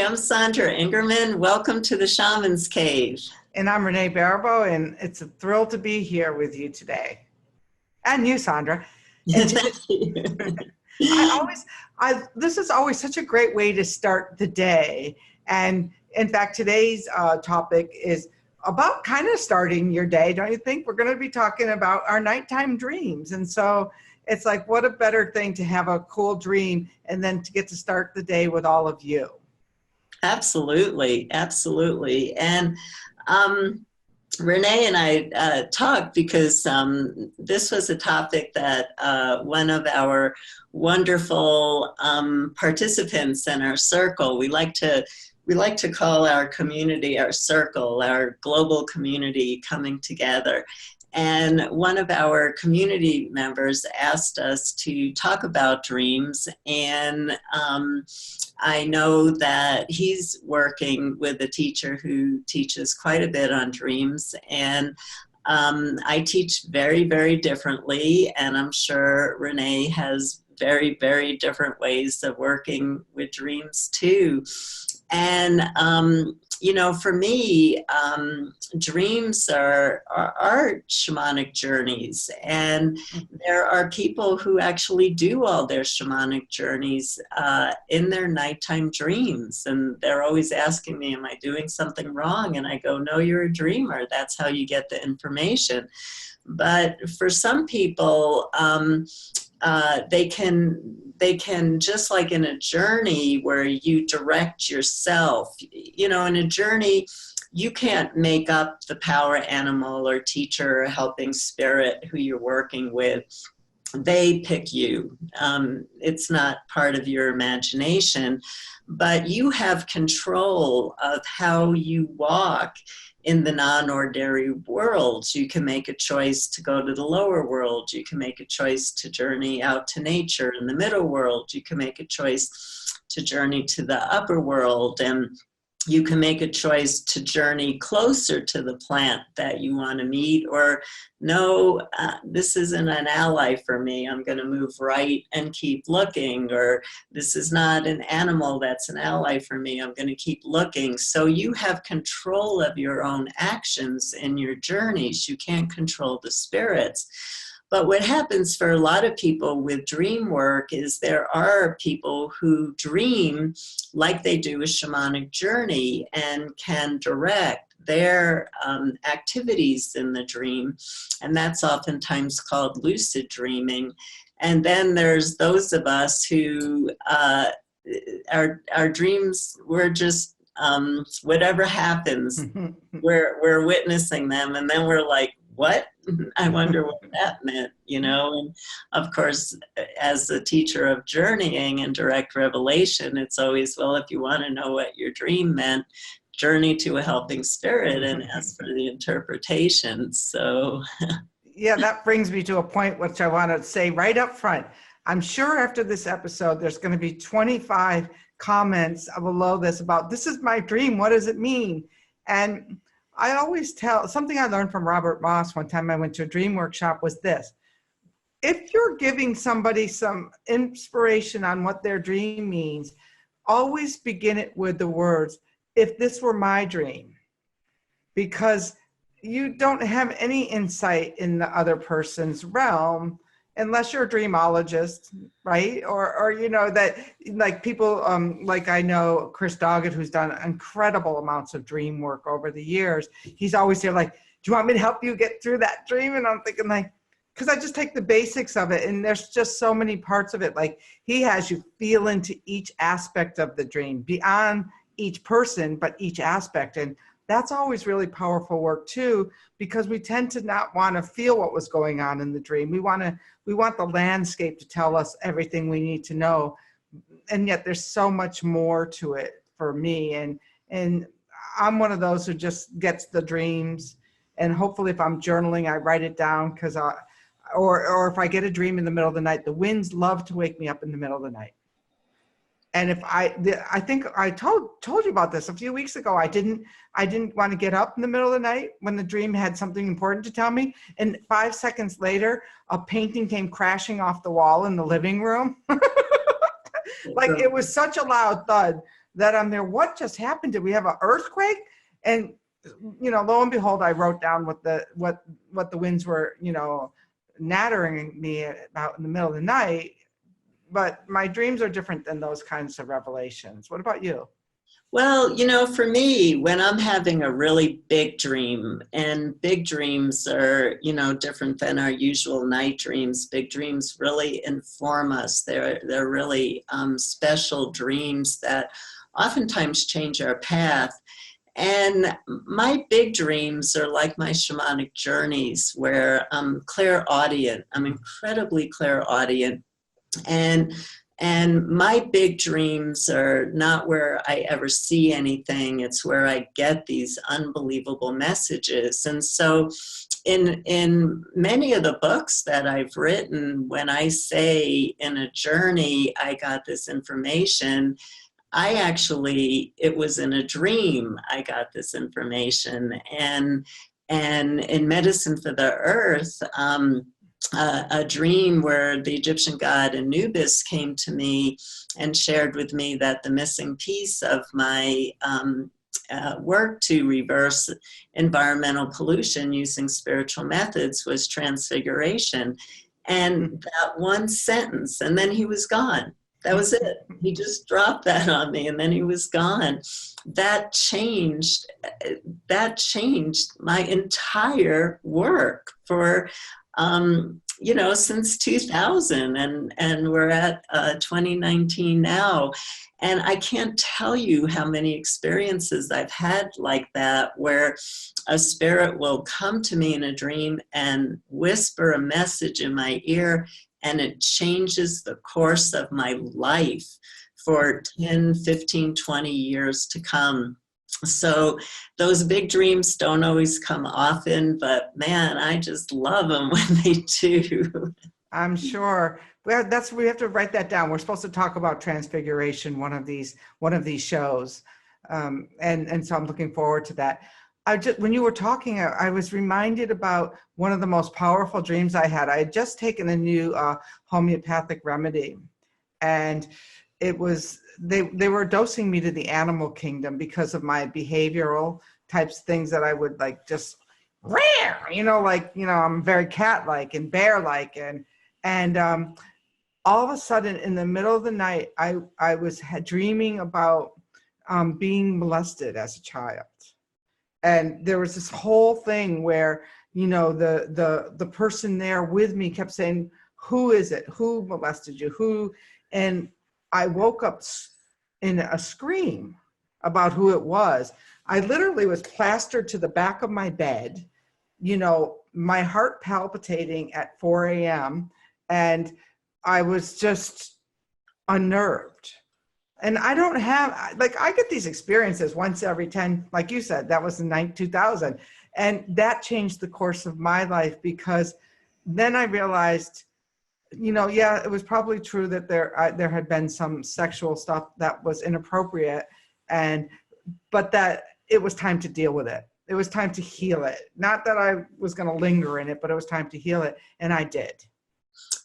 Hi, I'm Sandra Ingerman. Welcome to the Shamans Cave. And I'm Renee Baribeau, and it's a thrill to be here with you today. And you, Sandra. And Thank you. this is always such a great way to start the day. And in fact, today's topic is about kind of starting your day, don't you think? We're going to be talking about our nighttime dreams. And so it's like, what a better thing to have a cool dream and then to get to start the day with all of you. Absolutely, absolutely. And Renee and I talked because this was a topic that one of our wonderful participants in our circle, we like to call our community our circle, our global community coming together. And one of our community members asked us to talk about dreams, and I know that he's working with a teacher who teaches quite a bit on dreams, and I teach very, very differently, and I'm sure Renee has very, very different ways of working with dreams too. And for me, dreams are shamanic journeys, and there are people who actually do all their shamanic journeys in their nighttime dreams, and they're always asking me, am I doing something wrong? And I go, no, you're a dreamer. That's how you get the information. But for some people, they can, just like in a journey where you direct yourself, in a journey, you can't make up the power animal or teacher or helping spirit who you're working with. They pick you. It's not part of your imagination, but you have control of how you walk in the non-ordinary world. You can make a choice to go to the lower world. You can make a choice to journey out to nature in the middle world. You can make a choice to journey to the upper world, and you can make a choice to journey closer to the plant that you want to meet, or no, this isn't an ally for me. I'm going to move right and keep looking, or this is not an animal that's an ally for me. I'm going to keep looking. So you have control of your own actions in your journeys. You can't control the spirits. But what happens for a lot of people with dream work is there are people who dream like they do a shamanic journey and can direct their activities in the dream. And that's oftentimes called lucid dreaming. And then there's those of us who our dreams, we're just whatever happens, we're witnessing them, and then we're like, what? I wonder what that meant, And of course, as a teacher of journeying and direct revelation, it's always, well, if you want to know what your dream meant, journey to a helping spirit and ask for the interpretation. So yeah, that brings me to a point which I want to say right up front. I'm sure after this episode, there's going to be 25 comments below this about, this is my dream, what does it mean? And I always tell, something I learned from Robert Moss one time I went to a dream workshop was this: if you're giving somebody some inspiration on what their dream means, always begin it with the words, if this were my dream, because you don't have any insight in the other person's realm unless you're a dreamologist, right? Or that, like people, like I know Chris Doggett, who's done incredible amounts of dream work over the years. He's always here like, do you want me to help you get through that dream? And I'm thinking like, because I just take the basics of it, and there's just so many parts of it. Like he has you feel into each aspect of the dream, beyond each person, but each aspect. And that's always really powerful work too, because we tend to not want to feel what was going on in the dream. We want the landscape to tell us everything we need to know. And yet there's so much more to it for me. And I'm one of those who just gets the dreams. And hopefully if I'm journaling, I write it down, because or if I get a dream in the middle of the night, the winds love to wake me up in the middle of the night. And if I think I told you about this a few weeks ago, I didn't want to get up in the middle of the night when the dream had something important to tell me. And 5 seconds later, a painting came crashing off the wall in the living room. Like it was such a loud thud. that I'm there. What just happened? Did we have an earthquake? And, lo and behold, I wrote down what the winds were, nattering me about in the middle of the night. But my dreams are different than those kinds of revelations. What about you? Well, for me, when I'm having a really big dream, and big dreams are, different than our usual night dreams. Big dreams really inform us. They're really special dreams that oftentimes change our path. And my big dreams are like my shamanic journeys, where I'm clairaudient. I'm incredibly clairaudient. And my big dreams are not where I ever see anything. It's where I get these unbelievable messages. And so in many of the books that I've written, when I say in a journey, I got this information, it was in a dream I got this information. And in Medicine for the Earth, a dream where the Egyptian god Anubis came to me and shared with me that the missing piece of my work to reverse environmental pollution using spiritual methods was transfiguration. And that one sentence, and then he was gone. That was it. He just dropped that on me, and then he was gone. That changed my entire work for since 2000, and we're at 2019 now. And I can't tell you how many experiences I've had like that, where a spirit will come to me in a dream and whisper a message in my ear, and it changes the course of my life for 10, 15, 20 years to come. So those big dreams don't always come often, but man, I just love them when they do. I'm sure. We have to write that down. We're supposed to talk about transfiguration one of these shows, and so I'm looking forward to that. When you were talking, I was reminded about one of the most powerful dreams I had. I had just taken a new homeopathic remedy, and it was they were dosing me to the animal kingdom because of my behavioral types of things that I would just rare, I'm very cat-like and bear-like, and all of a sudden in the middle of the night, I was dreaming about being molested as a child. And there was this whole thing where, the person there with me kept saying, who is it? Who molested you? Who? And I woke up in a scream about who it was. I literally was plastered to the back of my bed, my heart palpitating at 4 a.m. And I was just unnerved. And I don't have, I get these experiences once every 10, like you said, that was in 2000. And that changed the course of my life, because then I realized, it was probably true that there had been some sexual stuff that was inappropriate, but that it was time to deal with it. It was time to heal it. Not that I was going to linger in it, but it was time to heal it. And I did.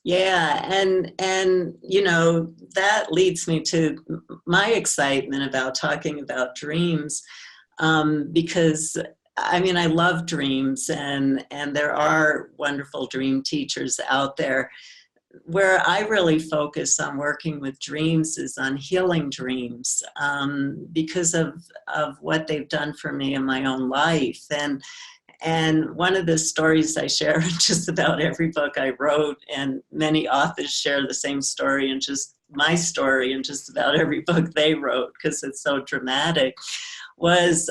Yeah, and that leads me to my excitement about talking about dreams, because I love dreams, and there are wonderful dream teachers out there. Where I really focus on working with dreams is on healing dreams, because of what they've done for me in my own life. And one of the stories I share in just about every book I wrote, and many authors share the same story and just my story in just about every book they wrote, because it's so dramatic, was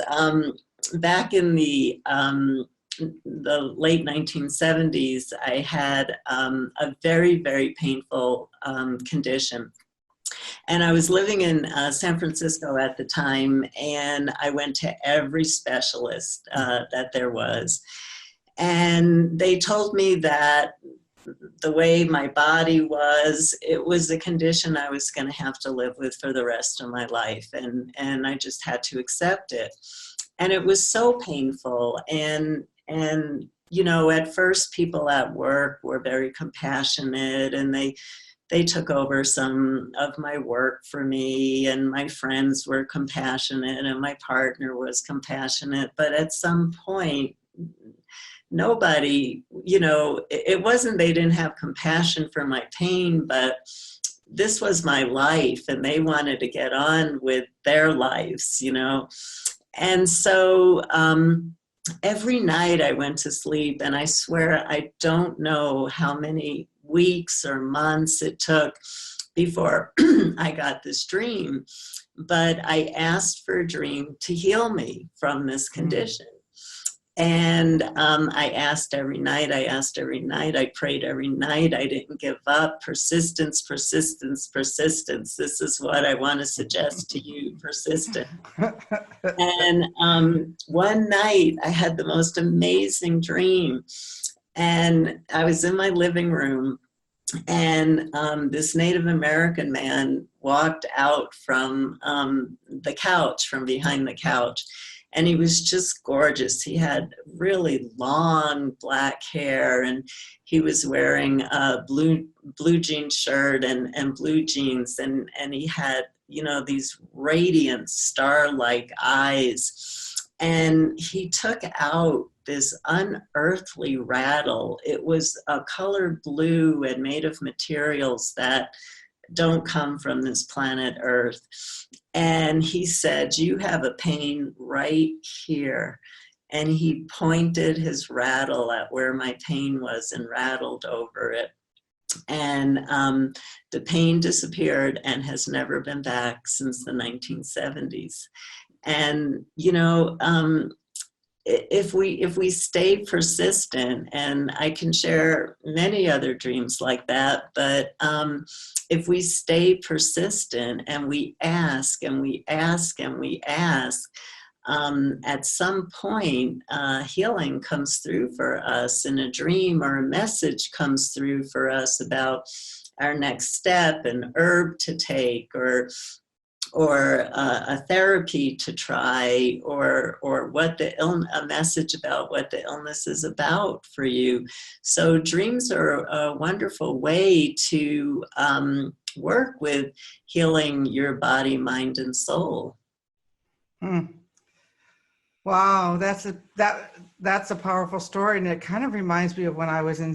back in the late 1970s, I had a very, very painful condition. And I was living in San Francisco at the time, and I went to every specialist that there was. And they told me that the way my body was, it was a condition I was going to have to live with for the rest of my life. And I just had to accept it. And it was so painful. And at first people at work were very compassionate, and they they took over some of my work for me, and my friends were compassionate and my partner was compassionate. But at some point, nobody, it wasn't they didn't have compassion for my pain, but this was my life and they wanted to get on with their lives, And so every night I went to sleep, and I swear I don't know how many weeks or months it took before I got this dream, but I asked for a dream to heal me from this condition. And I asked every night, I prayed every night, I didn't give up. Persistence, persistence, persistence. This is what I want to suggest to you, persistence. And one night I had the most amazing dream. And I was in my living room, and this Native American man walked out from the couch, from behind the couch. And he was just gorgeous. He had really long black hair, and he was wearing a blue jean shirt and blue jeans. And he had, these radiant star-like eyes. And he took out this unearthly rattle. It was a color blue and made of materials that don't come from this planet Earth. And he said, you have a pain right here. And he pointed his rattle at where my pain was and rattled over it. And the pain disappeared and has never been back since the 1970s. And, if we stay persistent, and I can share many other dreams like that, but if we stay persistent and we ask and we ask and we ask, at some point, healing comes through for us in a dream, or a message comes through for us about our next step, an herb to take, or a therapy to try, or a message about what the illness is about for you. So dreams are a wonderful way to work with healing your body, mind, and soul. Wow, that's a powerful story, and it kind of reminds me of when I was in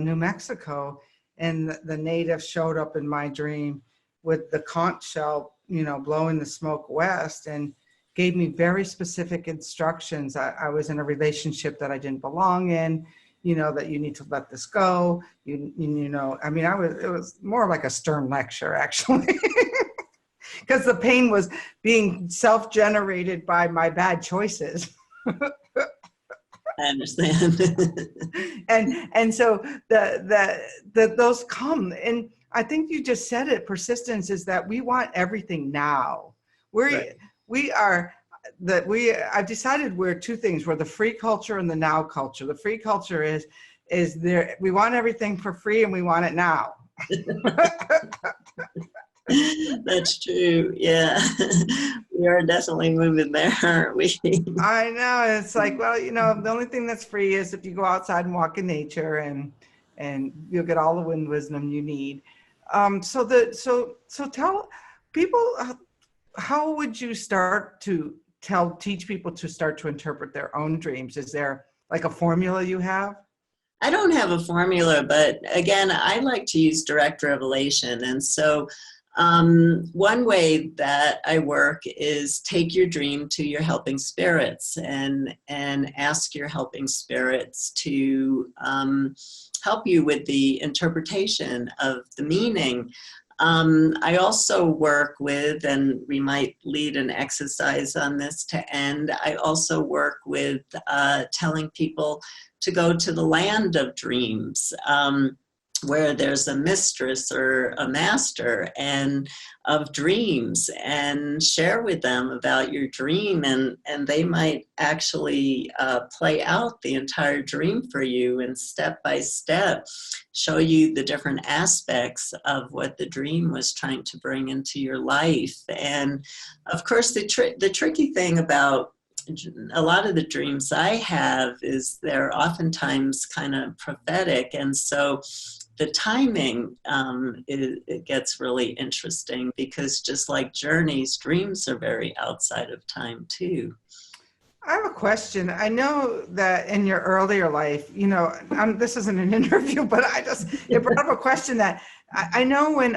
New Mexico, and the natives showed up in my dream with the conch shell, blowing the smoke west, and gave me very specific instructions. I was in a relationship that I didn't belong in, that you need to let this go. It was more like a stern lecture, actually, because the pain was being self-generated by my bad choices. I understand. and so those come, and I think you just said it. Persistence is that we want everything now. I've decided we're two things. We're the free culture and the now culture. The free culture is there. We want everything for free and we want it now. That's true. Yeah. We are definitely moving there, aren't we? I know. It's like, well, the only thing that's free is if you go outside and walk in nature, and you'll get all the wind wisdom you need. So tell people, how would you start to teach people to start to interpret their own dreams? Is there like a formula you have? I don't have a formula, but again, I like to use direct revelation. And so one way that I work is take your dream to your helping spirits and ask your helping spirits to help you with the interpretation of the meaning. I also work with, and we might lead an exercise on this to end, I also work with telling people to go to the land of dreams, where there's a mistress or a master and of dreams, and share with them about your dream, and they might actually play out the entire dream for you, and step by step show you the different aspects of what the dream was trying to bring into your life. And of course, the tricky thing about a lot of the dreams I have is they're oftentimes kind of prophetic, and so the timing, it gets really interesting because just like journeys, dreams are very outside of time too. I have a question. I know that in your earlier life, you know, this isn't an interview, but it brought up a question that I know when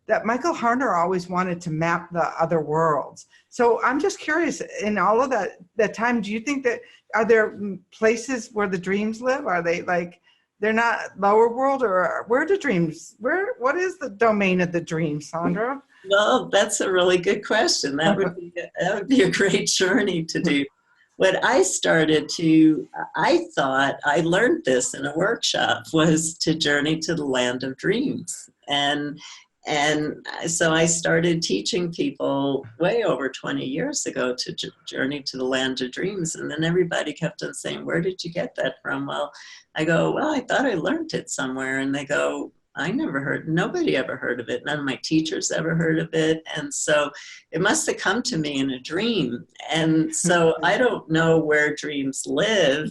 that Michael Harner always wanted to map the other worlds. So I'm just curious, in all of that time, do you think that, are there places where the dreams live? Are they like, they're not lower world, or what is the domain of the dream, Sandra? Well, that's a really good question. That would be a great journey to do. What I thought I learned this in a workshop, was to journey to the land of dreams. And so I started teaching people way over 20 years ago to journey to the land of dreams. And then everybody kept on saying, where did you get that from? Well, I go, well, I thought I learned it somewhere. And they go, nobody ever heard of it. None of my teachers ever heard of it. And so it must have come to me in a dream. And so I don't know where dreams live,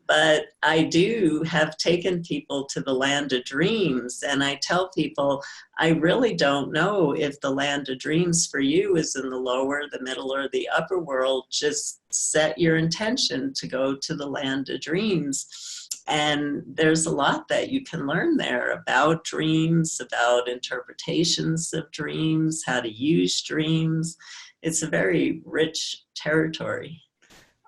but I do have taken people to the land of dreams. And I tell people, I really don't know if the land of dreams for you is in the lower, the middle, or the upper world. Just set your intention to go to the land of dreams. And there's a lot that you can learn there about dreams, about interpretations of dreams, how to use dreams. It's a very rich territory.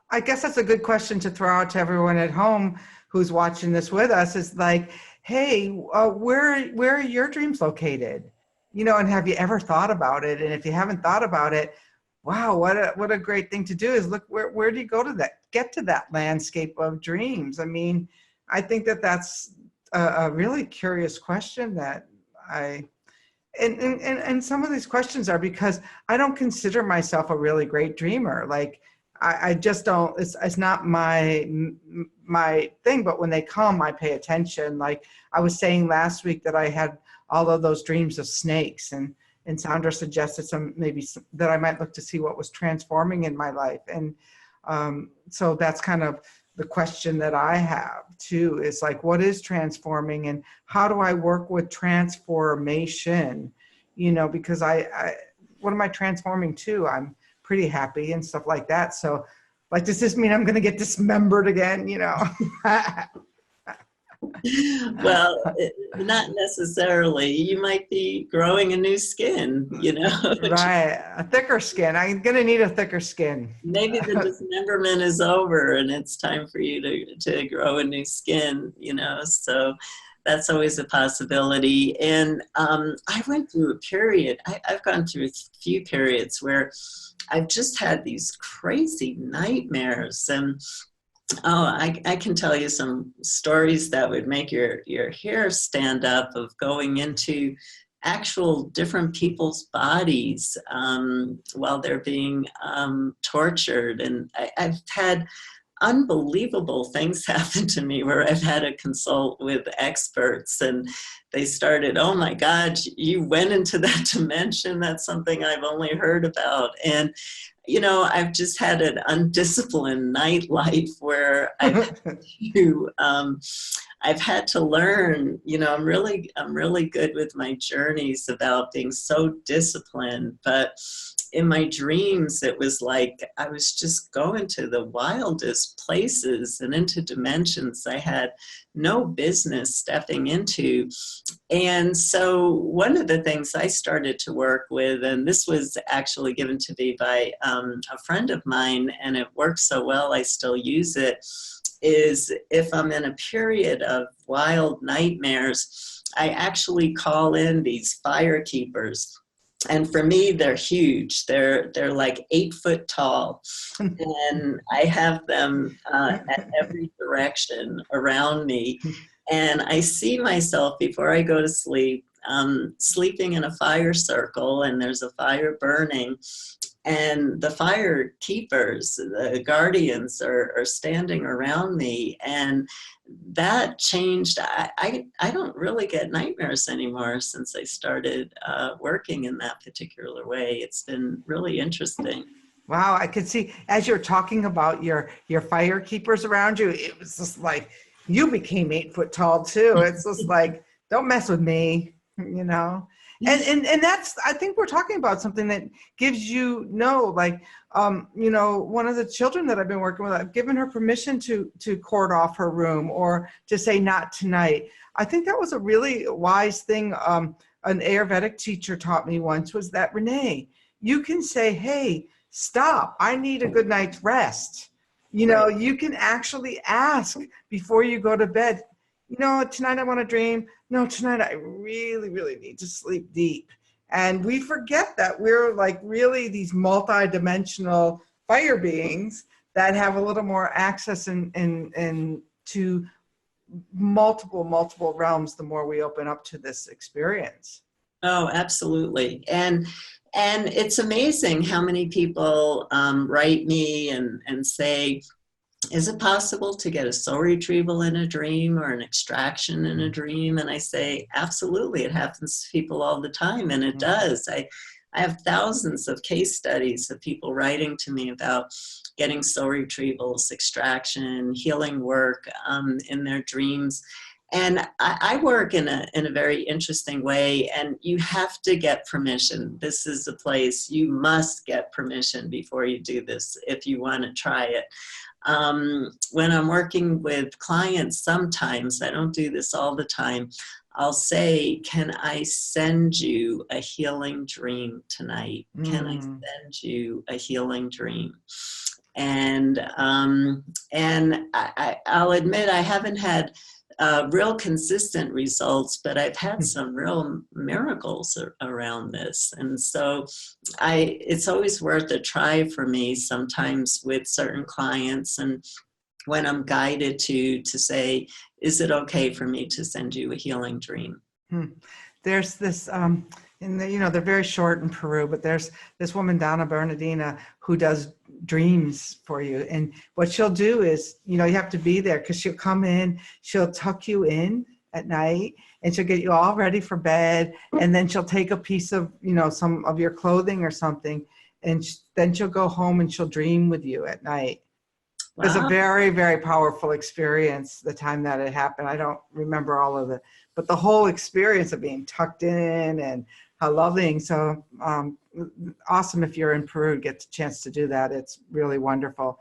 I guess that's a good question to throw out to everyone at home who's watching this with us, is like, hey, where are your dreams located? You know, and have you ever thought about it? And if you haven't thought about it, wow, what a great thing to do is look, where do you go to get to that landscape of dreams? I mean, I think that's a really curious question that and some of these questions are because I don't consider myself a really great dreamer. Like I just don't, it's not my thing, but when they come, I pay attention. Like I was saying last week that I had all of those dreams of snakes, and Sandra suggested that I might look to see what was transforming in my life. And so that's kind of the question that I have too, is like, what is transforming and how do I work with transformation? You know, because what am I transforming to? I'm pretty happy and stuff like that. So like, does this mean I'm going to get dismembered again? You know? Well, not necessarily. You might be growing a new skin, you know? Right. A thicker skin. I'm going to need a thicker skin. Maybe the dismemberment is over and it's time for you to grow a new skin, you know? So that's always a possibility. And I went through a period, I've gone through a few periods where I've just had these crazy nightmares. And I can tell you some stories that would make your hair stand up, of going into actual different people's bodies while they're being tortured. And I've had unbelievable things happen to me where I've had to consult with experts, and they started, oh my God, you went into that dimension. That's something I've only heard about. And you know, I've just had an undisciplined nightlife where I've had to learn, you know, I'm really good with my journeys about being so disciplined, but in my dreams, it was like I was just going to the wildest places and into dimensions I had no business stepping into. And so one of the things I started to work with, and this was actually given to me by a friend of mine, and it works so well I still use it, is if I'm in a period of wild nightmares, I actually call in these fire keepers. And for me, they're huge. They're like 8 foot tall. And I have them at every direction around me. And I see myself before I go to sleep, sleeping in a fire circle, and there's a fire burning. And the fire keepers, the guardians, are standing around me. And that changed. I don't really get nightmares anymore since I started working in that particular way. It's been really interesting. Wow, I could see as you're talking about your fire keepers around you, it was just like you became 8 foot tall too. It's just like don't mess with me, you know. And that's, I think we're talking about something that gives you like, you know, one of the children that I've been working with, I've given her permission to cord off her room or to say not tonight. I think that was a really wise thing. An Ayurvedic teacher taught me once was that, Renee, you can say, hey, stop, I need a good night's rest. You know, right. You can actually ask before you go to bed, you know, tonight I want to dream. No, tonight I really, really need to sleep deep. And we forget that we're like really these multi-dimensional fire beings that have a little more access in to multiple realms the more we open up to this experience. Oh, absolutely. And it's amazing how many people write me and say, is it possible to get a soul retrieval in a dream or an extraction in a dream? And I say, absolutely. It happens to people all the time. And it does. I have thousands of case studies of people writing to me about getting soul retrievals, extraction, healing work in their dreams. And I work in a very interesting way, and you have to get permission. This is a place you must get permission before you do this if you want to try it. When I'm working with clients, sometimes, I don't do this all the time, I'll say, can I send you a healing dream tonight? Can I send you a healing dream? And I'll admit I haven't had real consistent results, but I've had some real miracles around this. And so it's always worth a try for me sometimes with certain clients. And when I'm guided to say, is it okay for me to send you a healing dream? There's this, you know, they're very short in Peru, but there's this woman, Donna Bernardina, who does dreams for you. And what she'll do is, you know, you have to be there because she'll come in, she'll tuck you in at night and she'll get you all ready for bed. And then she'll take a piece of, you know, some of your clothing or something. And then she'll go home and she'll dream with you at night. Wow. It was a very, very powerful experience the time that it happened. I don't remember all of it, but the whole experience of being tucked in and how loving. So awesome if you're in Peru, get the chance to do that. It's really wonderful.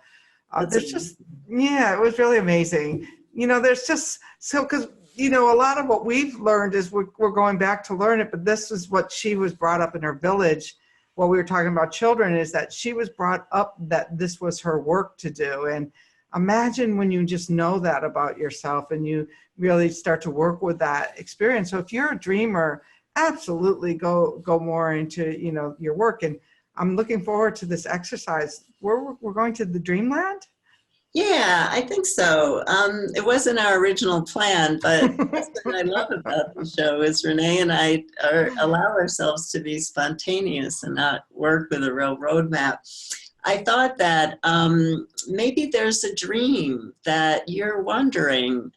There's just, yeah, it was really amazing. You know, there's just, so, because, you know, a lot of what we've learned is we're going back to learn it, but this is what she was brought up in her village. What we were talking about children is that she was brought up that this was her work to do. And imagine when you just know that about yourself and you really start to work with that experience. So if you're a dreamer, absolutely go more into, you know, your work. And I'm looking forward to this exercise. We're going to the Dreamland? Yeah, I think so. It wasn't our original plan, but that's what I love about the show is Renee and I allow ourselves to be spontaneous and not work with a real roadmap. I thought that maybe there's a dream that you're wondering,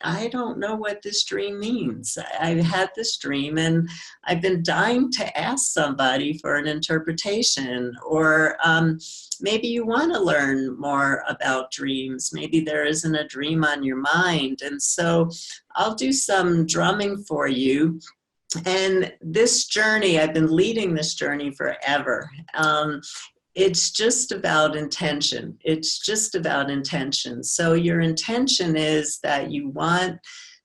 I don't know what this dream means. I've had this dream and I've been dying to ask somebody for an interpretation, or maybe you want to learn more about dreams. Maybe there isn't a dream on your mind. And so I'll do some drumming for you. And this journey, I've been leading this journey forever. It's just about intention. It's just about intention. So your intention is that you want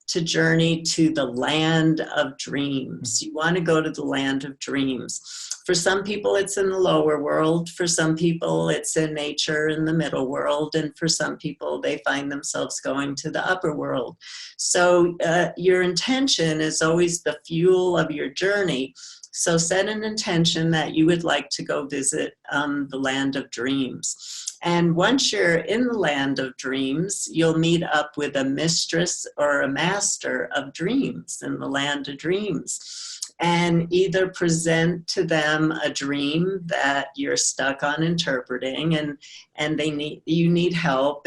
to journey to the land of dreams. You want to go to the land of dreams. For some people, it's in the lower world. For some people, it's in nature in the middle world. And for some people, they find themselves going to the upper world. So your intention is always the fuel of your journey. So set an intention that you would like to go visit the land of dreams. And once you're in the land of dreams, you'll meet up with a mistress or a master of dreams in the land of dreams. And either present to them a dream that you're stuck on interpreting and you need help.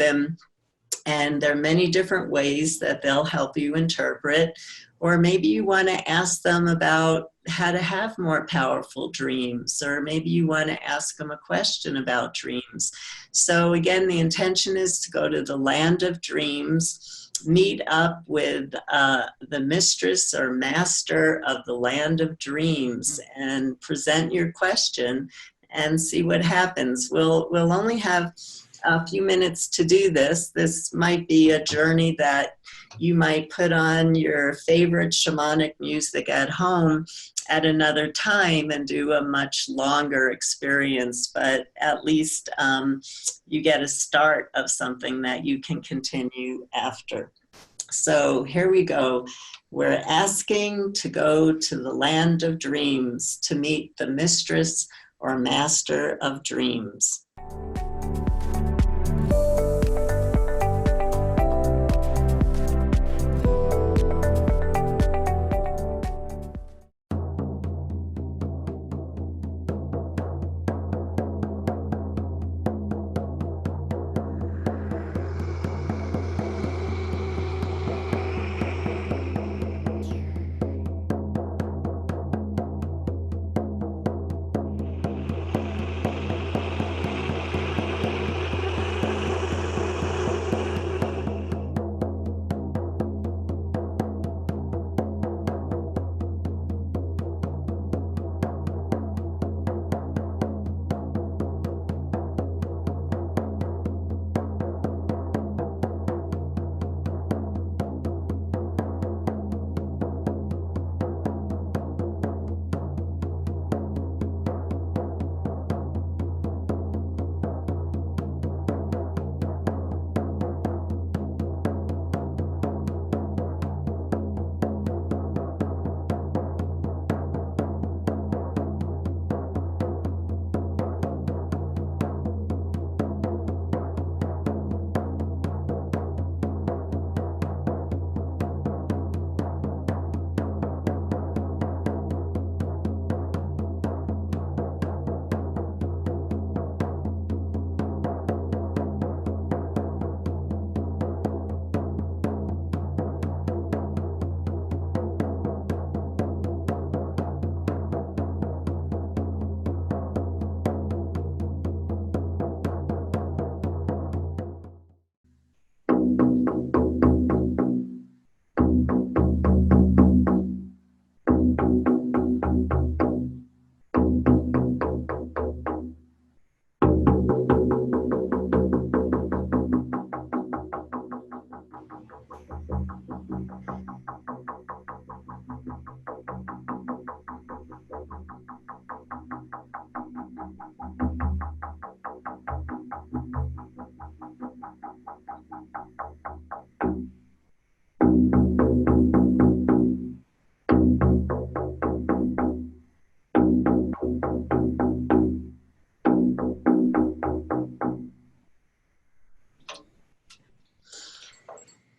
And there are many different ways that they'll help you interpret. Or maybe you want to ask them about how to have more powerful dreams, or maybe you want to ask them a question about dreams. So again, the intention is to go to the land of dreams, meet up with the mistress or master of the land of dreams, and present your question and see what happens. We'll only have a few minutes to do this. This might be a journey that you might put on your favorite shamanic music at home at another time and do a much longer experience, but at least you get a start of something that you can continue after. So here we go. We're asking to go to the land of dreams to meet the mistress or master of dreams.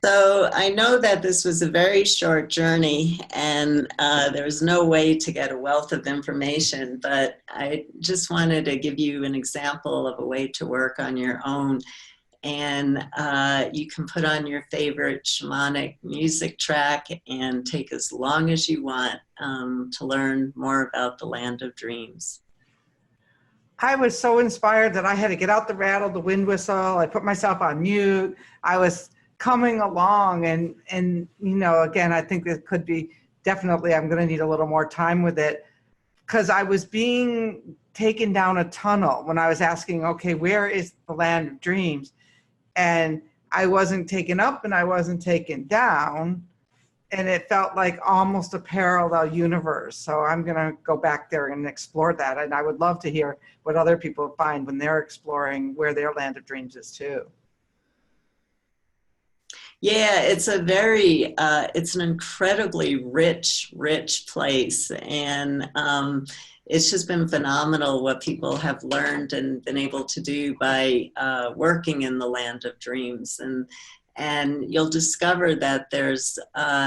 So I know that this was a very short journey and there was no way to get a wealth of information, but I just wanted to give you an example of a way to work on your own. And you can put on your favorite shamanic music track and take as long as you want to learn more about the land of dreams. I was so inspired that I had to get out the rattle, the wind whistle. I put myself on mute. I was coming along and you know, again, I think this could be definitely, I'm going to need a little more time with it because I was being taken down a tunnel when I was asking, okay, where is the land of dreams? And I wasn't taken up and I wasn't taken down. And it felt like almost a parallel universe. So I'm going to go back there and explore that. And I would love to hear what other people find when they're exploring where their land of dreams is too. Yeah, it's a very, it's an incredibly rich place. And it's just been phenomenal what people have learned and been able to do by working in the land of dreams. And you'll discover that there's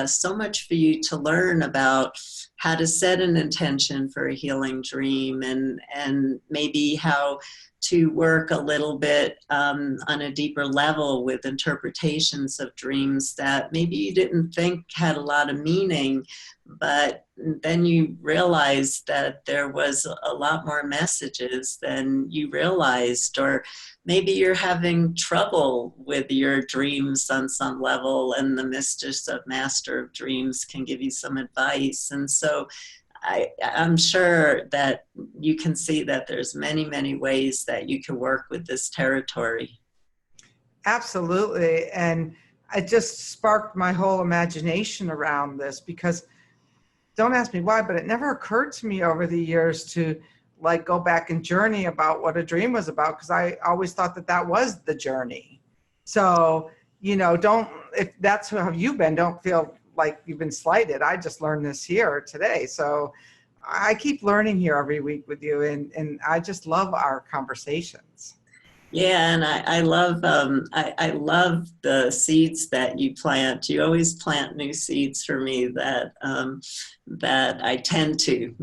so much for you to learn about how to set an intention for a healing dream, and maybe how to work a little bit on a deeper level with interpretations of dreams that maybe you didn't think had a lot of meaning, but then you realized that there was a lot more messages than you realized. Or maybe you're having trouble with your dreams on some level, and the mistress of master of dreams can give you some advice. And so I'm sure that you can see that there's many, many ways that you can work with this territory. Absolutely. And it just sparked my whole imagination around this, because don't ask me why, but it never occurred to me over the years to like go back and journey about what a dream was about, because I always thought that that was the journey. So, you know, if that's how you've been, don't feel like you've been slighted. I just learned this here today. So I keep learning here every week with you, and I just love our conversations. Yeah, and I love I love the seeds that you plant. You always plant new seeds for me that that I tend to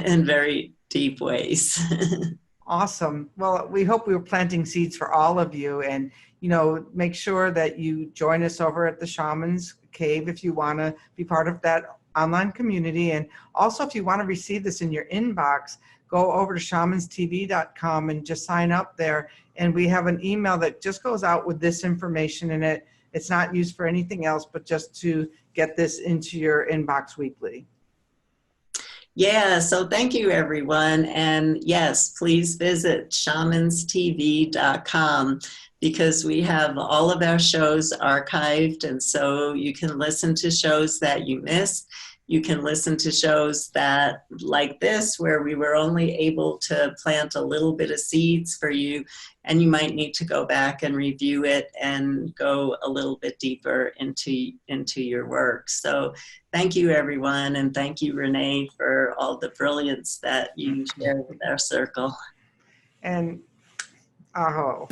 in very deep ways. Awesome. Well, we hope we were planting seeds for all of you, and you know, make sure that you join us over at the Shamans Cave if you want to be part of that online community. And also, if you want to receive this in your inbox, go over to shamanstv.com and just sign up there. And we have an email that just goes out with this information in it. It's not used for anything else, but just to get this into your inbox weekly. Yeah, so thank you, everyone. And yes, please visit shamanstv.com, because we have all of our shows archived. And so you can listen to shows that you missed. You can listen to shows that, like this, where we were only able to plant a little bit of seeds for you, and you might need to go back and review it and go a little bit deeper into your work. So thank you, everyone, and thank you, Renee, for all the brilliance that you share with our circle. And aho.